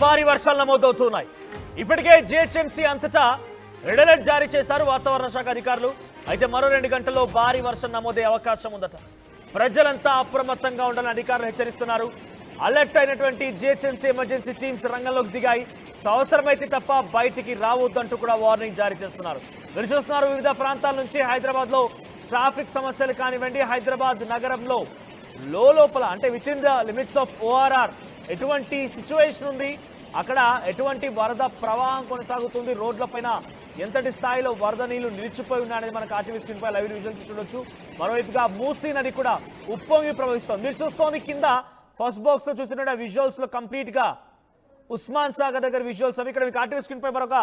భారీ వర్షాలు నమోదవుతున్నాయి. ఇప్పటికే జిహెచ్ఎంసీ అంతటా రెడ్ అలర్ట్ జారీ చేశారు వాతావరణ శాఖ అధికారులు. అయితే మరో 2 గంటల్లో భారీ వర్షం నమోదయ్యే అవకాశం ఉందట. ప్రజలంతా అప్రమత్తంగా ఉండాలని అధికారులు హెచ్చరిస్తున్నారు. అలర్ట్ అయినటువంటి జిహెచ్ఎంసీ ఎమర్జెన్సీ టీమ్స్ రంగంలోకి దిగాయి. అవసరమైతే తప్ప బయటికి రావద్దంటూ కూడా వార్నింగ్ జారీ చేస్తున్నారు. మీరు చూస్తున్నారు వివిధ ప్రాంతాల నుంచి హైదరాబాద్ లో ట్రాఫిక్ సమస్యలు కానివ్వండి, హైదరాబాద్ నగరంలో లోపల అంటే with in the limits of ORR ఎటువంటి సిచ్యువేషన్ ఉంది, అక్కడ ఎటువంటి వరద ప్రవాహం కొనసాగుతుంది, రోడ్లపైన ఎంతటి స్థాయిలో వరద నీళ్లు నిలిచిపోయి ఉన్నాయనేది మనకు ఆర్టీవీ స్క్రీన్ పై లైవ్ విజువల్స్ చూడొచ్చు. మరోవైపుగా మూసీ నది కూడా ఉప్పొంగి ప్రవహిస్తోంది. మీరు చూస్తోంది కింద ఫస్ట్ బాక్స్ లో చూసినట్టు విజువల్స్ లో కంప్లీట్ గా ఉస్మాన్ సాగర్ దగ్గర విజువల్స్ అవి. ఇక్కడ మీకు ఆర్టీవీ స్క్రీన్ పై మరొక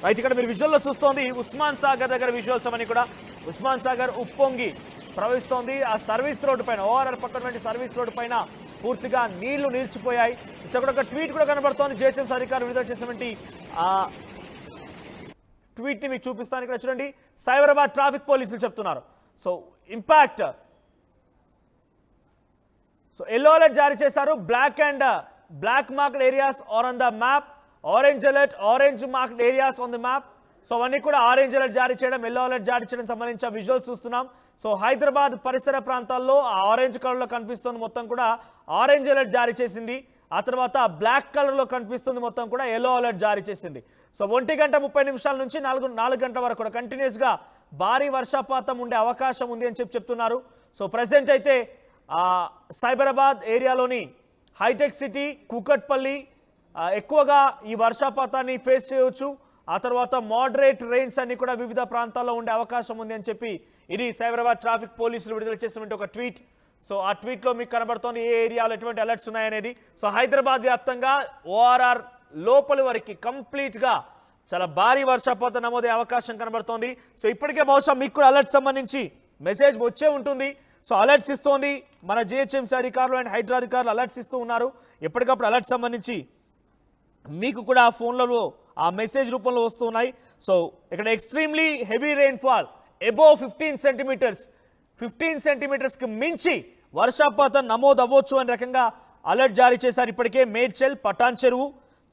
రైట్, ఇక్కడ మీరు విజువల్లో చూస్తోంది ఉస్మాన్ సాగర్ దగ్గర విజువల్స్ అవన్నీ కూడా. ఉస్మాన్ సాగర్ ఉప్పొంగి ప్రవహిస్తోంది. ఆ సర్వీస్ రోడ్డు పైన ఓఆర్ఆర్ పక్కన సర్వీస్ రోడ్డు పైన పూర్తిగా నీళ్లు నిలిచిపోయాయి. ఇక్కడ ఒక ట్వీట్ కూడా కనబడుతోంది. జిహెచ్ఎంసీ అధికారులు విడుదల చేసినటువంటి ట్వీట్ ని మీకు చూపిస్తాను. ఇక్కడ చూడండి, సైబరాబాద్ ట్రాఫిక్ పోలీసులు చెప్తున్నారు. So impact, so yellow alert జారీ చేశారు. Black marked areas are on the map, orange alert, orange marked areas on the map. So అవన్నీ కూడా ఆరెంజ్ అలర్ట్ జారీ చేయడం, ఎల్లో అలర్ట్ జారీ చేయడం సంబంధించిన విజువల్స్ చూస్తున్నాం. సో హైదరాబాద్ పరిసర ప్రాంతాల్లో ఆరెంజ్ కలర్లో కనిపిస్తుంది మొత్తం కూడా ఆరెంజ్ అలర్ట్ జారీ చేసింది. ఆ తర్వాత బ్లాక్ కలర్లో కనిపిస్తుంది మొత్తం కూడా ఎల్లో అలర్ట్ జారీ చేసింది. సో 1:30 నుంచి 4 గంటల వరకు కూడా కంటిన్యూస్గా భారీ వర్షపాతం ఉండే అవకాశం ఉంది అని చెప్తున్నారు. సో ప్రజెంట్ అయితే సైబరాబాద్ ఏరియాలోని హైటెక్ సిటీ, కూకట్పల్లి ఎక్కువగా ఈ వర్షపాతాన్ని ఫేస్ చేయవచ్చు. ఆ తర్వాత మోడరేట్ రెయిన్స్ అన్ని కూడా వివిధ ప్రాంతాల్లో ఉండే అవకాశం ఉంది అని చెప్పి ఇది సైబరాబాద్ ట్రాఫిక్ పోలీసులు విడుదల చేసినటువంటి ఒక ట్వీట్. సో ఆ ట్వీట్లో మీకు కనబడుతోంది ఏ ఏరియాలో ఎటువంటి అలర్ట్స్ ఉన్నాయనేది. సో హైదరాబాద్ వ్యాప్తంగా ఓఆర్ఆర్ లోపలి వరకు కంప్లీట్గా చాలా భారీ వర్షపాతం నమోదే అవకాశం కనబడుతోంది. సో ఇప్పటికే బహుశా మీకు కూడా అలర్ట్ సంబంధించి మెసేజ్ వచ్చే ఉంటుంది. సో అలర్ట్స్ ఇస్తోంది మన జిహెచ్ఎంసీ అధికారులు అండ్ హైడ్రా అధికారులు అలర్ట్స్ ఇస్తూ ఉన్నారు. ఎప్పటికప్పుడు అలర్ట్ సంబంధించి మీకు కూడా ఆ ఫోన్లలో ఆ మెసేజ్ రూపంలో వస్తున్నాయి. సో ఇక్కడ ఎక్స్ట్రీమ్లీ హెవీ రెయిన్ఫాల్ అబోవ్ 15 సెంటీమీటర్స్కి మించి వర్షపాతం నమోదు అవ్వచ్చు అనే రకంగా అలర్ట్ జారీ చేశారు. ఇప్పటికే మేడ్చల్, పటాన్ చెరువు,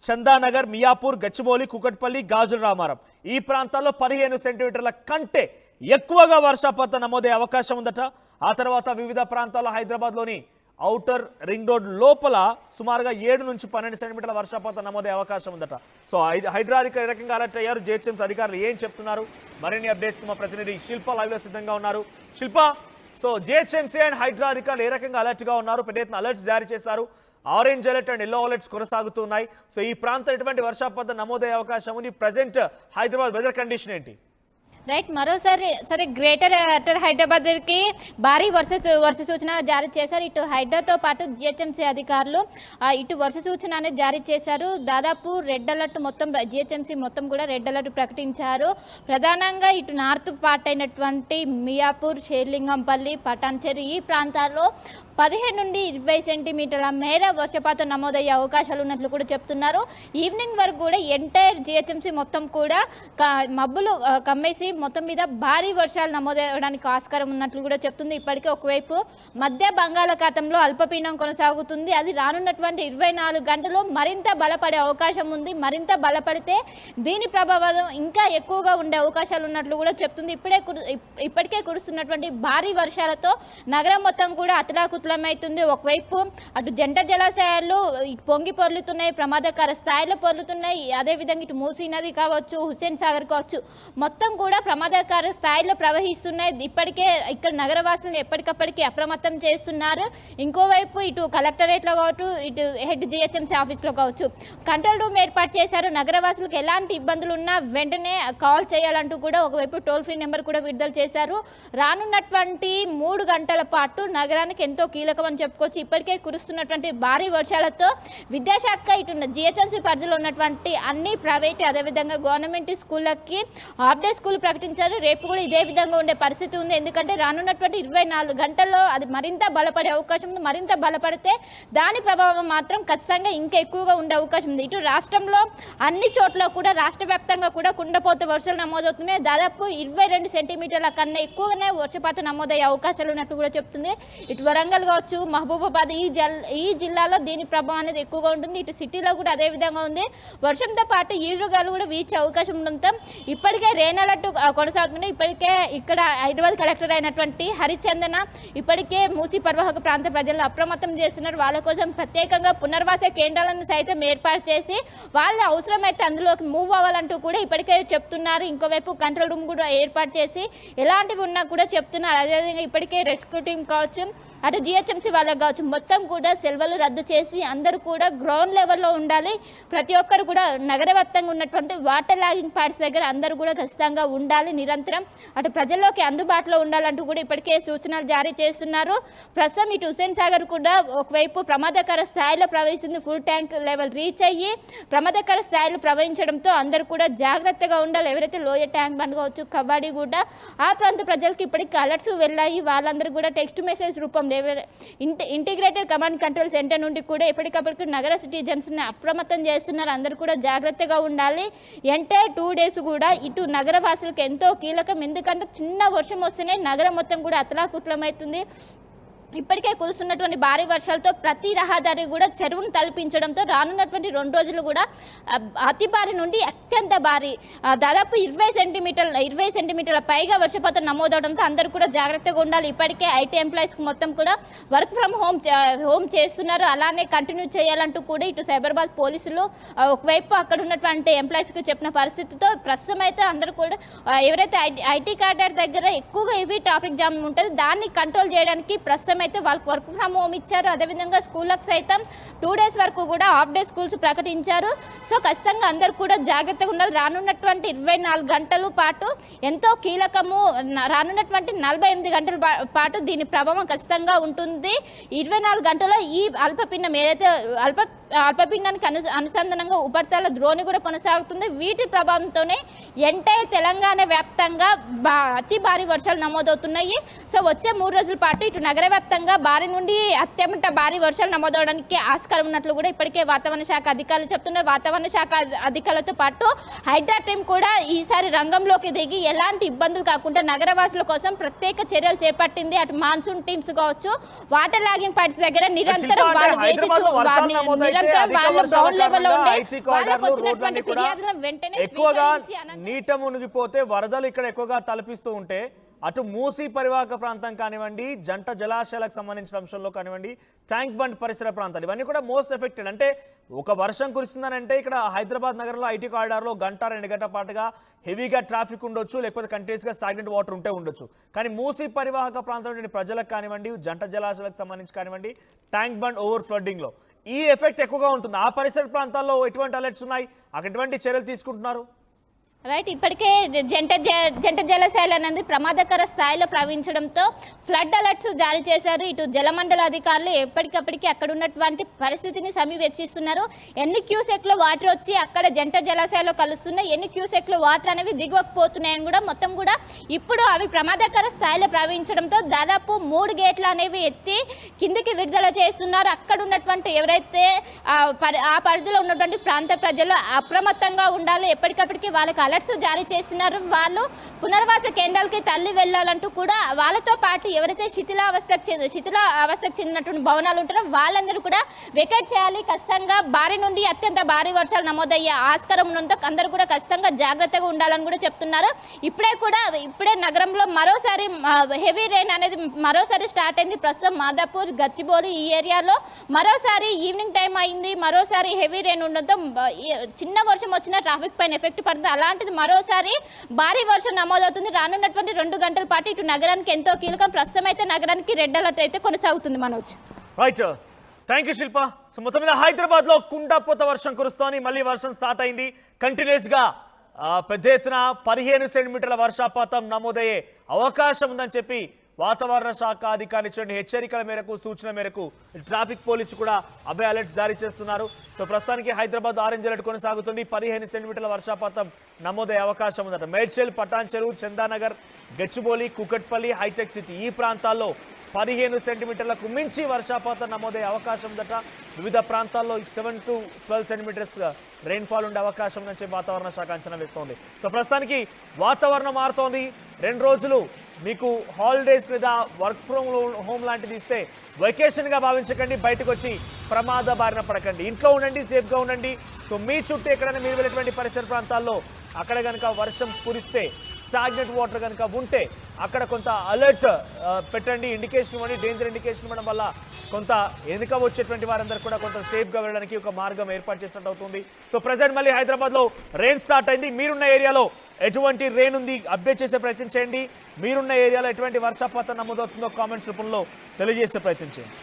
చందానగర్, మియాపూర్, గచ్చిబౌలి, కుకట్పల్లి, గాజుల రామారం ఈ ప్రాంతాల్లో 15 సెంటీమీటర్ల కంటే ఎక్కువగా వర్షపాతం నమోదే అవకాశం ఉందట. ఆ తర్వాత వివిధ ప్రాంతాల్లో హైదరాబాద్లోని ఔటర్ రింగ్ రోడ్ లోపల సుమారుగా 7 నుంచి 12 సెంటీమీటర్ల వర్షపాతం నమోదే అవకాశం ఉందట. సో హైడ్రా అధికారులు రకంగా అలర్ట్ అయ్యారు. జిహెచ్ఎంసీ అధికారులు ఏం చెప్తున్నారు, మరిన్ని అప్డేట్స్ మా ప్రతినిధి శిల్ప లైవ్ లో సిద్ధంగా ఉన్నారు. శిల్ప, సో జిహెచ్ఎంసీ అండ్ హైడ్రా అధికారులు ఏ రకంగా అలర్ట్ గా ఉన్నారు? పెద్ద ఎత్తున అలర్ట్స్ జారీ చేశారు. Orange alert and yellow alerts కొనసాగుతున్నాయి. సో ఈ ప్రాంతం ఎటువంటి వర్షపాతం నమోదయ్యే అవకాశం ఉంది? ప్రజెంట్ హైదరాబాద్ వెదర్ కండిషన్ ఏంటి? రైట్, మరోసారి గ్రేటర్ హైదరాబాద్కి భారీ వర్ష సూచన జారీ చేశారు. ఇటు హైడ్రాతో పాటు జిహెచ్ఎంసీ అధికారులు ఇటు వర్ష సూచన అనేది జారీ చేశారు. దాదాపు రెడ్ అలర్ట్ మొత్తం జిహెచ్ఎంసీ మొత్తం కూడా రెడ్ అలర్ట్ ప్రకటించారు. ప్రధానంగా ఇటు నార్త్ పార్ట్ అయినటువంటి మియాపూర్, షేర్లింగంపల్లి, పటాన్చెరు ఈ ప్రాంతాల్లో 15 నుండి 20 సెంటీమీటర్ల మేర వర్షపాతం నమోదయ్యే అవకాశాలు ఉన్నట్లు కూడా చెప్తున్నారు. ఈవినింగ్ వరకు కూడా ఎంటైర్ జిహెచ్ఎంసీ మొత్తం కూడా మబ్బులు కమ్మేసి మొత్తం మీద భారీ వర్షాలు నమోదవడానికి ఆస్కారం ఉన్నట్లు కూడా చెప్తుంది. ఇప్పటికే ఒకవైపు మధ్య బంగాళాఖాతంలో అల్పపీడనం కొనసాగుతుంది. అది రానున్నటువంటి 24 గంటలు మరింత బలపడే అవకాశం ఉంది. మరింత బలపడితే దీని ప్రభావం ఇంకా ఎక్కువగా ఉండే అవకాశాలు ఉన్నట్లు కూడా చెప్తుంది. ఇప్పటికే కురుస్తున్నటువంటి భారీ వర్షాలతో నగరం మొత్తం కూడా అతలాకుతలమవుతుంది. ఒకవైపు అటు జంట జలాశయాలు పొంగి పొర్లుతున్నాయి, ప్రమాదకర స్థాయిలో పొర్లుతున్నాయి. అదేవిధంగా ఇటు మూసీ నది కావచ్చు, హుస్సేన్ సాగర్ కావచ్చు, మొత్తం కూడా ప్రమాదకర స్థాయిలో ప్రవహిస్తున్నాయి. ఇప్పటికే ఇక్కడ నగరవాసులను ఎప్పటికప్పటికీ అప్రమత్తం చేస్తున్నారు. ఇంకోవైపు ఇటు కలెక్టరేట్లో కావచ్చు, ఇటు హెడ్ జిహెచ్ఎంసీ ఆఫీస్లో కావచ్చు కంట్రోల్ రూమ్ ఏర్పాటు చేశారు. నగరవాసులకు ఎలాంటి ఇబ్బందులు ఉన్నా వెంటనే కాల్ చేయాలంటూ కూడా ఒకవైపు టోల్ ఫ్రీ నెంబర్ కూడా విడుదల చేశారు. రానున్నటువంటి 3 గంటల పాటు నగరానికి ఎంతో కీలకమని చెప్పుకోవచ్చు. ఇప్పటికే కురుస్తున్నటువంటి భారీ వర్షాలతో విద్యాశాఖ ఇటు జిహెచ్ఎంసీ పరిధిలో ఉన్నటువంటి అన్ని ప్రైవేట్ అదేవిధంగా గవర్నమెంట్ స్కూళ్ళకి హాఫ్ డే స్కూల్ ప్రకటించారు. రేపు కూడా ఇదే విధంగా ఉండే పరిస్థితి ఉంది. ఎందుకంటే రానున్నటువంటి 24 గంటల్లో అది మరింత బలపడే అవకాశం ఉంది. మరింత బలపడితే దాని ప్రభావం మాత్రం ఖచ్చితంగా ఇంకా ఎక్కువగా ఉండే అవకాశం ఉంది. ఇటు రాష్ట్రంలో అన్ని చోట్ల కూడా రాష్ట్ర వ్యాప్తంగా కూడా కుండపోత వర్షాలు నమోదవుతున్నాయి. దాదాపు 22 సెంటీమీటర్ల కన్నా ఎక్కువగానే వర్షపాతం నమోదయ్యే అవకాశాలు ఉన్నట్టు కూడా చెప్తుంది. ఇటు వరంగల్ వరంగల్ కావచ్చు, మహబూబాబాద్ ఈ జిల్లాలో దీని ప్రభావం అనేది ఎక్కువగా ఉంటుంది. ఇటు సిటీలో కూడా అదే విధంగా ఉంది. వర్షంతో పాటు ఈదురుగాలు కూడా వీచే అవకాశం ఉండడంతో ఇప్పటికే రెయిన్ అలర్ట్ కొనసాగుతుంది. ఇప్పటికే ఇక్కడ హైదరాబాద్ కలెక్టర్ అయినటువంటి హరిచందన ఇప్పటికే మూసీ పరివాహక ప్రాంత ప్రజలను అప్రమత్తం చేస్తున్నారు. వాళ్ళ కోసం ప్రత్యేకంగా పునర్వాస కేంద్రాలను సైతం ఏర్పాటు చేసి వాళ్ళ అవసరమైతే అందులోకి మూవ్ అవ్వాలంటూ కూడా ఇప్పటికే చెప్తున్నారు. ఇంకోవైపు కంట్రోల్ రూమ్ కూడా ఏర్పాటు చేసి ఎలాంటివి ఉన్నా కూడా చెప్తున్నారు. అదేవిధంగా ఇప్పటికే రెస్క్యూ టీం కావచ్చు, అటు జిహెచ్ఎంసీ వాళ్ళకి కావచ్చు, మొత్తం కూడా సెలవులు రద్దు చేసి అందరూ కూడా గ్రౌండ్ లెవెల్లో ఉండాలి. ప్రతి ఒక్కరు కూడా నగర వ్యాప్తంగా ఉన్నటువంటి వాటర్ లాగింగ్ పాయింట్స్ దగ్గర అందరూ కూడా ఖచ్చితంగా ఉండాలి. నిరంతరం అటు ప్రజల్లోకి అందుబాటులో ఉండాలంటూ కూడా ఇప్పటికే సూచనలు జారీ చేస్తున్నారు. ప్రస్తుతం ఇటు హుస్సేన్ సాగర్ కూడా ఒకవైపు ప్రమాదకర స్థాయిలో ప్రవహిస్తుంది. ఫుల్ ట్యాంక్ లెవెల్ రీచ్ అయ్యి ప్రమాదకర స్థాయిలో ప్రవహించడంతో అందరూ కూడా జాగ్రత్తగా ఉండాలి. ఎవరైతే లోయర్ ట్యాంక్ బండ్ కావచ్చు, కబడ్డీ కూడా ఆ ప్రాంత ప్రజలకు ఇప్పటికీ అలర్ట్స్ వెళ్ళాయి. వాళ్ళందరూ కూడా టెక్స్ట్ మెసేజ్ రూపంలో ఇంటిగ్రేటెడ్ కమాండ్ కంట్రోల్ సెంటర్ నుండి కూడా ఎప్పటికప్పుడు నగర సిటిజన్స్ని అప్రమత్తం చేస్తున్నారు. అందరూ కూడా జాగ్రత్తగా ఉండాలి. అంటే 2 days కూడా ఇటు నగర వాసులకు ఎంతో కీలకం. ఎందుకంటే చిన్న వర్షం వస్తేనే నగరం మొత్తం కూడా అతలాకుతలమవుతుంది. ఇప్పటికే కురుస్తున్నటువంటి భారీ వర్షాలతో ప్రతి రహదారి కూడా చెరువును తలపించడంతో రానున్నటువంటి 2 రోజులు కూడా అతి భారీ నుండి అత్యంత భారీ దాదాపు 20 సెంటీమీటర్ల పైగా వర్షపాతం నమోదవడంతో అందరూ కూడా జాగ్రత్తగా ఉండాలి. ఇప్పటికే ఐటీ ఎంప్లాయీస్కి మొత్తం కూడా వర్క్ ఫ్రమ్ హోమ్ చేస్తున్నారు. అలానే కంటిన్యూ చేయాలంటూ కూడా ఇటు సైబరాబాద్ పోలీసులు ఒకవైపు అక్కడ ఉన్నటువంటి ఎంప్లాయీస్కి చెప్పిన పరిస్థితితో ప్రస్తుతం అయితే అందరూ కూడా ఎవరైతే ఐటీ కార్డర్ దగ్గర ఎక్కువగా హెవీ ట్రాఫిక్ జామ్ ఉంటుంది దాన్ని కంట్రోల్ చేయడానికి ప్రస్తుతం అయితే వాళ్ళకి వర్క్ ఫ్రమ్ హోమ్ ఇచ్చారు. అదేవిధంగా స్కూళ్ళకి సైతం 2 days వరకు కూడా హాఫ్ డే స్కూల్స్ ప్రకటించారు. సో ఖచ్చితంగా అందరూ కూడా జాగ్రత్తగా ఉండాలి. రానున్నటువంటి 24 గంటల పాటు ఎంతో కీలకము. రానున్నటువంటి 48 గంటల పాటు దీని ప్రభావం ఖచ్చితంగా ఉంటుంది. 24 గంటల్లో ఈ అల్పపీడనం ఏదైతే అల్పపీడనానికి అనుసంధానంగా ఉపరితల ద్రోణి కూడా కొనసాగుతుంది. వీటి ప్రభావంతోనే ఎంటైర్ తెలంగాణ వ్యాప్తంగా అతి భారీ వర్షాలు నమోదవుతున్నాయి. సో వచ్చే 3 రోజుల పాటు ఇటు నగర వ్యాప్తంగా భారీ నుండి అత్యంత భారీ వర్షాలు నమోదవడానికి ఆస్కారం ఉన్నట్లు కూడా ఇప్పటికే వాతావరణ శాఖ అధికారులు చెప్తున్నారు. వాతావరణ శాఖ అధికారులతో పాటు హైడ్రా టీం కూడా ఈసారి రంగంలోకి దిగి ఎలాంటి ఇబ్బందులు కాకుండా నగరవాసుల కోసం ప్రత్యేక చర్యలు చేపట్టింది. అటు మాన్సూన్ టీమ్స్ కావచ్చు, వాటర్ లాగింగ్ పాయింట్స్ దగ్గర నిరంతరం వాళ్ళు గ్రౌండ్ లెవెల్లో ఉండే వాళ్ళకు వచ్చినటువంటి ఫిర్యాదులను వెంటనే ఎక్కువగా నీట మునిగిపోతే వరదలు ఇక్కడ ఎక్కువగా తలపిస్తూ ఉంటే అటు మూసీ పరివాహక ప్రాంతం కానివ్వండి, జంట జలాశయాలకు సంబంధించిన అంశంలో కానివ్వండి, ట్యాంక్ బండ్ పరిసర ప్రాంతాలు ఇవన్నీ కూడా మోస్ట్ ఎఫెక్టెడ్. అంటే ఒక వర్షం కురిసిందనంటే ఇక్కడ హైదరాబాద్ నగరంలో ఐటీ కారిడార్లో 1-2 గంటల పాటుగా హెవీగా ట్రాఫిక్ ఉండొచ్చు, లేకపోతే కంటిన్యూస్గా స్టాగ్నెంట్ వాటర్ ఉంటే ఉండొచ్చు. కానీ మూసీ పరివాహక ప్రాంతంలో ప్రజలకు కానివ్వండి, జంట జలాశయాలకు సంబంధించి కానివ్వండి, ట్యాంక్ బండ్ ఓవర్ ఫ్లడ్డింగ్లో ఈ ఎఫెక్ట్ ఎక్కువగా ఉంటుంది. ఆ పరిసర ప్రాంతాల్లో ఎటువంటి అలర్ట్స్ ఉన్నాయి, అక్కడ ఎటువంటి చర్యలు తీసుకుంటున్నారు? రైట్, ఇప్పటికే జంట జలాశయాలు అనేది ప్రమాదకర స్థాయిలో ప్రవహించడంతో ఫ్లడ్ అలర్ట్స్ జారీ చేశారు. ఇటు జలమండల అధికారులు ఎప్పటికప్పటికి అక్కడ ఉన్నటువంటి పరిస్థితిని సమీక్షిస్తున్నారు. ఎన్ని క్యూసెక్లో వాటర్ వచ్చి అక్కడ జంట జలాశయాల్లో కలుస్తున్నాయి, ఎన్ని క్యూసెక్లో వాటర్ అనేవి దిగువకపోతున్నాయని కూడా మొత్తం కూడా ఇప్పుడు అవి ప్రమాదకర స్థాయిలో ప్రవహించడంతో దాదాపు 3 గేట్లు అనేవి ఎత్తి కిందికి విడుదల చేస్తున్నారు. అక్కడ ఉన్నటువంటి ఎవరైతే ఆ పరిధిలో ఉన్నటువంటి ప్రాంత ప్రజలు అప్రమత్తంగా ఉండాలి. ఎప్పటికప్పటికి వాళ్ళకి అలర్ట్స్ జారీ చేస్తున్నారు. వాళ్ళు పునర్వాస కేంద్రాలకి తల్లి వెళ్ళాలంటూ కూడా వాళ్ళతో పాటు ఎవరైతే శిథిలావస్థకు చెందినటువంటి భవనాలు ఉంటారో వాళ్ళందరూ కూడా వెకేట్ చేయాలి. ఖచ్చితంగా భారీ నుండి అత్యంత భారీ వర్షాలు నమోదయ్యే ఆస్కారం ఉన్నందుకు అందరూ కూడా ఖచ్చితంగా జాగ్రత్తగా ఉండాలని కూడా చెప్తున్నారు. ఇప్పుడే నగరంలో మరోసారి హెవీ రెయిన్ అనేది మరోసారి స్టార్ట్ అయింది. ప్రస్తుతం మాదాపూర్, గచ్చిబౌలి ఈ ఏరియాలో మరోసారి ఈవినింగ్ టైం అయింది. మరోసారి హెవీ రెయిన్ ఉండడంతో చిన్న వర్షం వచ్చినా ట్రాఫిక్ పైన ఎఫెక్ట్ పడుతుంది. అలాంటిది మరోసారి భారీ వర్షం నమోదవుతుంది. రానున్నటువంటి 2 గంటల పాటు ఇటు నగరానికి ఎంతో కీలకం. ప్రస్తుతం అయితే నగరానికి రెడ్ అలర్ట్ అయితే కొనసాగుతుంది. Manoj, right, thank you Shilpa. So మొత్తం మీద హైదరాబాద్ లో కుండపోత వర్షం కురుస్తోంది. మళ్ళీ వర్షం స్టార్ట్ అయింది. కంటిన్యూస్ గా పెద్ద ఎత్తున 15 సెంటీమీటర్ల వర్షపాతం నమోదయ్యే అవకాశం ఉందని చెప్పి వాతావరణ శాఖ అధికారులు ఇచ్చిన హెచ్చరికల మేరకు, సూచన మేరకు ట్రాఫిక్ పోలీసు కూడా అవే అలర్ట్ జారీ చేస్తున్నారు. సో ప్రస్తుతానికి హైదరాబాద్ ఆరెంజ్ అలర్ట్ కొనసాగుతుంది. 15 సెంటీమీటర్ల వర్షపాతం నమోదయ్యే అవకాశం ఉందట. మేడ్చల్, పటాన్ చెరువు, చందానగర్, గచ్చిబౌలి, కూకట్పల్లి, హైటెక్ సిటీ ఈ ప్రాంతాల్లో 15 సెంటీమీటర్లకు మించి వర్షపాతం నమోదయ్యే అవకాశం ఉందట. వివిధ ప్రాంతాల్లో 7 to 12 సెంటీమీటర్స్ రెయిన్ఫాల్ ఉండే అవకాశం నుంచి వాతావరణ శాఖ అంచనా వేస్తోంది. సో ప్రస్తుతానికి వాతావరణం మారుతోంది. 2 రోజులు మీకు హాలిడేస్ లేదా వర్క్ ఫ్రమ్ హోమ్ లాంటిది ఇస్తే వెకేషన్గా భావించకండి. బయటకు వచ్చి ప్రమాద బారిన పడకండి. ఇంట్లో ఉండండి, సేఫ్గా ఉండండి. సో మీ చుట్టూ ఎక్కడైనా మీరు వెళ్ళేటువంటి పరిసర ప్రాంతాల్లో అక్కడ కనుక వర్షం కురిస్తే, స్టాగ్నెట్ వాటర్ కనుక ఉంటే అక్కడ కొంత అలర్ట్ పెట్టండి, ఇండికేషన్ ఇవ్వండి. డేంజర్ ఇండికేషన్ ఇవ్వడం వల్ల కొంత వెనుక వచ్చేటువంటి వారందరూ కూడా కొంత సేఫ్గా వెళ్ళడానికి ఒక మార్గం ఏర్పాటు చేసినట్టు అవుతుంది. సో ప్రజెంట్ మళ్ళీ హైదరాబాద్లో రెయిన్ స్టార్ట్ అయింది. మీరున్న ఏరియాలో ఎటువంటి రెయిన్ ఉంది అప్డేట్ చేసే ప్రయత్నం చేయండి. మీరున్న ఏరియాలో ఎటువంటి వర్షపాతం నమోదవుతుందో కామెంట్స్ రూపంలో తెలియజేసే ప్రయత్నం చేయండి.